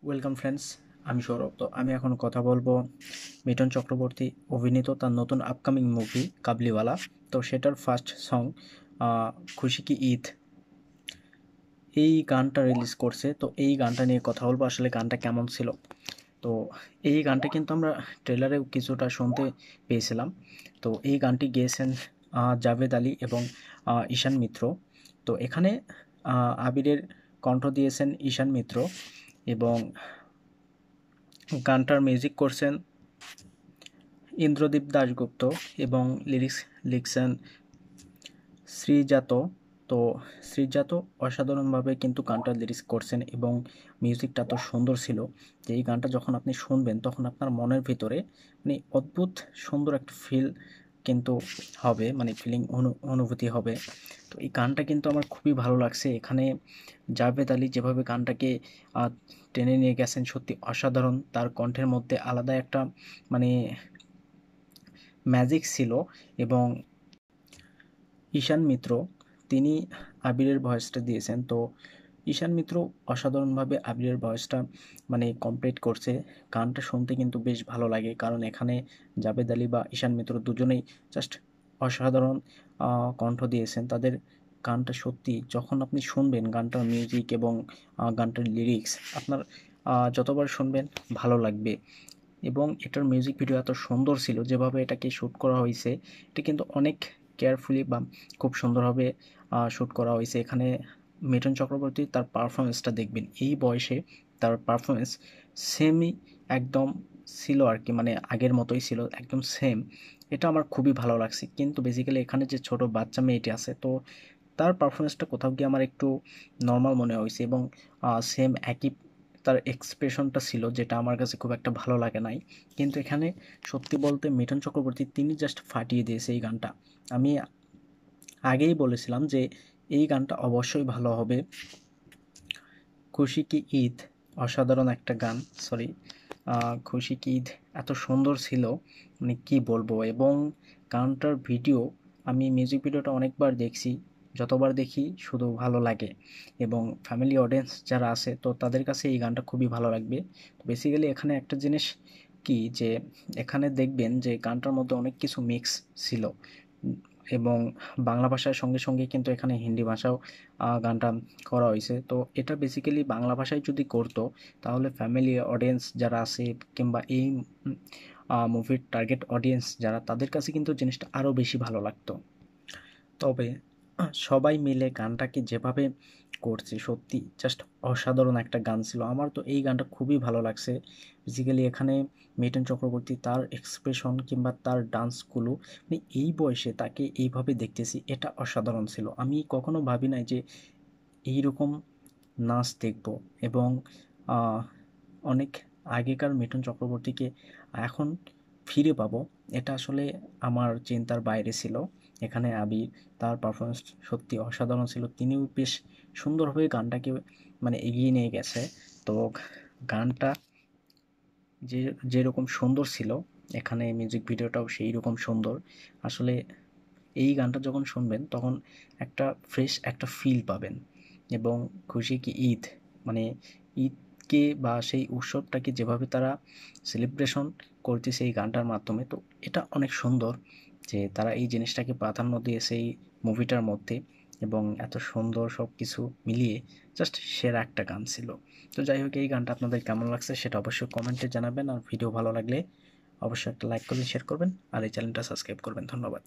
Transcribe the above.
Welcome friends, আমি সৌরভ। তো আমি এখন কথা বলবো মিঠুন চক্রবর্তী অভিনীত তার নতুন আপকামিং মুভি কাবলিওয়ালা। তো সেটার ফার্স্ট সং খুশি কি ঈদ, এই গানটা রিলিজ করছে। তো এই গানটা নিয়ে কথা বলবো, আসলে গানটা কেমন ছিল। তো এই গানটা কিন্তু আমরা ট্রেলারেও কিছুটা শুনতে পেয়েছিলাম। তো এই গানটি গেয়েছেন জাভেদ আলী এবং ঈশান মিত্র। তো এখানে আবিরের কণ্ঠ দিয়েছেন ঈশান মিত্র এবং গানটার মিউজিক করছেন ইন্দ্রদীপ দাশগুপ্ত এবং লিরিক্স লিখছেন শ্রীজাত। তো শ্রীজাত অসাধারণভাবে কিন্তু গানটা লিরিক্স করছেন এবং মিউজিকটা এত সুন্দর ছিল যে এই গানটা যখন আপনি শুনবেন তখন আপনার মনের ভিতরে মানে অদ্ভুত সুন্দর একটা ফিল কিন্তু হবে, মানে ফিলিং অনুভূতি হবে। তো এই গানটা কিন্তু আমার খুবই ভালো লাগছে। এখানে জাভেদ আলী যেভাবে গানটাকে টেনে নিয়ে গেছেন সত্যি অসাধারণ। তার কণ্ঠের মধ্যে আলাদা একটা মানে ম্যাজিক ছিল। এবং ঈশান মিত্র, তিনি আবিরের ভয়েসটা দিয়েছেন। তো ঈশান মিত্র অসাধারণভাবে আবিরের ভয়েসটা মানে কমপ্লিট করছে। গানটা শুনতে কিন্তু বেশ ভালো লাগে, কারণ এখানে জাভেদ আলী বা ঈশান মিত্র দুজনেই জাস্ট অসাধারণ কণ্ঠ দিয়েছেন। তাদের গানটা সত্যি যখন আপনি শুনবেন গানটার মিউজিক এবং গানটার লিরিক্স আপনার যতবার শুনবেন ভালো লাগবে। এবং এটার মিউজিক ভিডিও এত সুন্দর ছিল, যেভাবে এটাকে শ্যুট করা হয়েছে এটা কিন্তু অনেক কেয়ারফুলি বা খুব সুন্দরভাবে শ্যুট করা হয়েছে। এখানে মিঠুন চক্রবর্তী তার পারফরমেন্সটা দেখবেন, এই বয়সে তার পারফরমেন্স সেমই একদম ছিল আর কি, মানে আগের মতোই ছিল একদম সেম। এটা আমার খুবই ভালো লাগছে। কিন্তু বেসিক্যালি এখানে যে ছোট বাচ্চা মেয়েটি আছে, তো তার পারফরমেন্সটা কোথাও গিয়ে আমার একটু নর্মাল মনে হয়েছে এবং সেম একই তার এক্সপ্রেশনটা ছিল, যেটা আমার কাছে খুব একটা ভালো লাগে নাই। কিন্তু এখানে সত্যি বলতে মিঠুন চক্রবর্তী তিনি জাস্ট ফাটিয়ে দিয়েছে এই গানটা। আমি আগেই বলেছিলাম যে এই গানটা অবশ্যই ভালো হবে। খুশি কি ঈদ অসাধারণ একটা গান। সরি, খুশি কি ঈদ এত সুন্দর ছিল, মানে কি বলবো। এবং গানটার ভিডিও, আমি মিউজিক ভিডিওটা অনেকবার দেখছি, যতবার দেখি শুধু ভালো লাগে। এবং ফ্যামিলি অডিয়েন্স যারা আছে তো তাদের কাছে এই গানটা খুবই ভালো লাগবে। তো বেসিক্যালি এখানে একটা জিনিস কি, যে এখানে দেখবেন যে গানটার মধ্যে অনেক কিছু মিক্স ছিল এবং বাংলা ভাষার সঙ্গে সঙ্গে কিন্তু এখানে হিন্দি ভাষাও গানটা করা হয়েছে। তো এটা বেসিক্যালি বাংলা ভাষায় যদি করতো তাহলে ফ্যামিলি অডিয়েন্স যারা আছে কিংবা এই মুভির টার্গেট অডিয়েন্স যারা, তাদের কাছে কিন্তু জিনিসটা আরও বেশি ভালো লাগতো। তবে সবাই মিলে গানটাকে যেভাবে করছে সত্যি জাস্ট অসাধারণ একটা গান ছিল। আমার তো এই গানটা খুবই ভালো লাগছে। বেসিক্যালি এখানে মিঠুন চক্রবর্তী তার এক্সপ্রেশন কিংবা তার ডান্সগুলো, মানে এই বয়সে তাকে এইভাবে দেখতেছি, এটা অসাধারণ ছিল। আমি কখনো ভাবি নাই যে এইরকম নাচ দেখব। এবং আহ, অনেক আগেকার মিঠুন চক্রবর্তীকে এখন ফিরে পাবো, এটা আসলে আমার চিন্তার বাইরে ছিল। এখানে আবির, তার পারফরমেন্স সত্যি অসাধারণ ছিল। তিনিও বেশ সুন্দরভাবে গানটাকে মানে এগিয়ে নিয়ে গেছে। তো গানটা যে যেরকম সুন্দর ছিল, এখানে মিউজিক ভিডিওটাও সেই রকম সুন্দর। আসলে এই গানটা যখন শুনবেন তখন একটা ফ্রেশ একটা ফিল পাবেন। এবং খুশি কি ঈদ, মানে ঈদকে বা সেই উৎসবটাকে যেভাবে তারা সেলিব্রেশন করতেছে এই গানটার মাধ্যমে, তো এটা অনেক সুন্দর যে তারা এই জিনিসটাকে প্রাধান্য দিয়েছে এই মুভিটার মধ্যে। এবং এত সুন্দর সব কিছু মিলিয়ে জাস্ট সেরা একটা গান ছিল। তো যাই হোক, এই গানটা আপনাদের কেমন লাগছে সেটা অবশ্যই কমেন্টে জানাবেন। আর ভিডিও ভালো লাগলে অবশ্যই একটা লাইক করবেন, শেয়ার করবেন আর এই চ্যানেলটা সাবস্ক্রাইব করবেন। ধন্যবাদ।